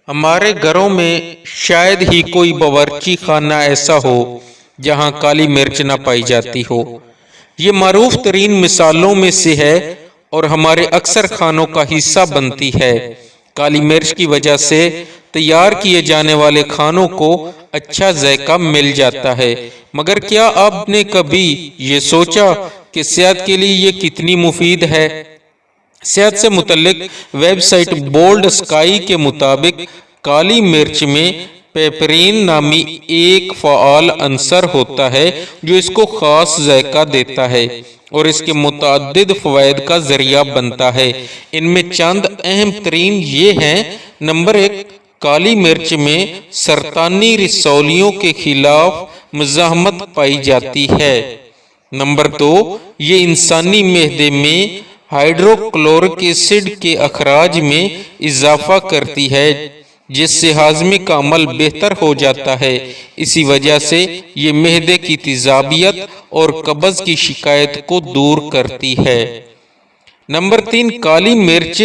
ہمارے گھروں میں شاید ہی کوئی باورچی خانہ ایسا ہو جہاں کالی مرچ نہ پائی جاتی ہو۔ یہ معروف ترین مثالوں میں سے ہے اور ہمارے اکثر کھانوں کا حصہ بنتی ہے۔ کالی مرچ کی وجہ سے تیار کیے جانے والے کھانوں کو اچھا ذائقہ مل جاتا ہے، مگر کیا آپ نے کبھی یہ سوچا کہ صحت کے لیے یہ کتنی مفید ہے؟ صحت سے متعلق ویب سائٹ بولڈ اسکائی کے مطابق کالی مرچ میں پیپرین نامی ایک فعال عنصر ہوتا ہے جو اس کو خاص ذائقہ دیتا ہے اور اس کے متعدد فوائد کا ذریعہ بنتا ہے۔ ان میں چند اہم ترین یہ ہیں: نمبر 1، کالی مرچ میں سرطانی رسولیوں کے خلاف مزاحمت پائی جاتی ہے۔ نمبر 2، یہ انسانی معدے میں ہائیڈروکلورک ایسڈ کے اخراج میں اضافہ کرتی ہے جس سے ہاضمے کا عمل بہتر ہو جاتا ہے۔ اسی وجہ سے یہ معدے کی تیزابیت اور قبض کی شکایت کو دور کرتی ہے۔ نمبر 3، کالی مرچ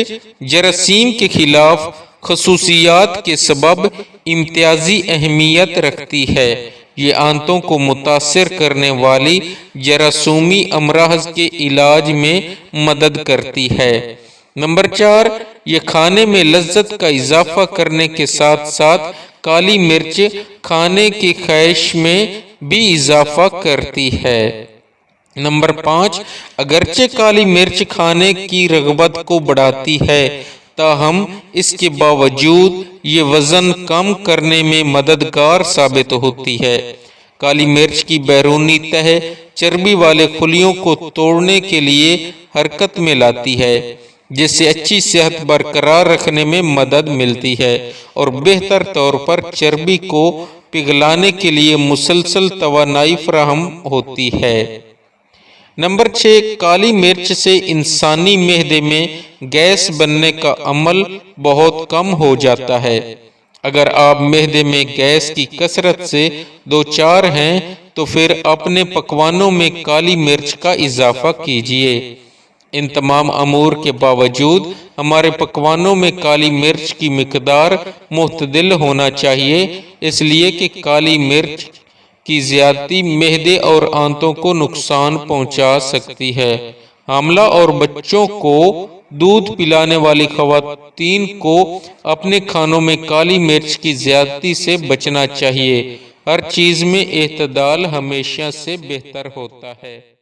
جراثیم کے خلاف خصوصیات کے سبب امتیازی اہمیت رکھتی ہے۔ یہ آنتوں کو متاثر کرنے والی جراثیمی امراض کے علاج میں مدد کرتی ہے۔ نمبر 4، یہ کھانے میں لذت کا اضافہ کرنے کے ساتھ ساتھ کالی مرچ کھانے کی خواہش میں بھی اضافہ کرتی ہے۔ نمبر 5، اگرچہ کالی مرچ کھانے کی رغبت کو بڑھاتی ہے، تاہم اس کے باوجود یہ وزن کم کرنے میں مددگار ثابت ہوتی ہے۔ کالی مرچ کی بیرونی تہہ چربی والے خلیوں کو توڑنے کے لیے حرکت میں لاتی ہے، جس سے اچھی صحت برقرار رکھنے میں مدد ملتی ہے اور بہتر طور پر چربی کو پگھلانے کے لیے مسلسل توانائی فراہم ہوتی ہے۔ نمبر 6، کالی مرچ سے انسانی معدے میں گیس بننے کا عمل بہت کم ہو جاتا ہے۔ اگر آپ معدے میں گیس کی کثرت سے دوچار ہیں تو پھر اپنے پکوانوں میں کالی مرچ کا اضافہ کیجیے۔ ان تمام امور کے باوجود ہمارے پکوانوں میں کالی مرچ کی مقدار معتدل ہونا چاہیے، اس لیے کہ کالی مرچ کی زیادتی معدے اور آنتوں کو نقصان پہنچا سکتی ہے۔ حاملہ اور بچوں کو دودھ پلانے والی خواتین کو اپنے کھانوں میں کالی مرچ کی زیادتی سے بچنا چاہیے۔ ہر چیز میں اعتدال ہمیشہ سے بہتر ہوتا ہے۔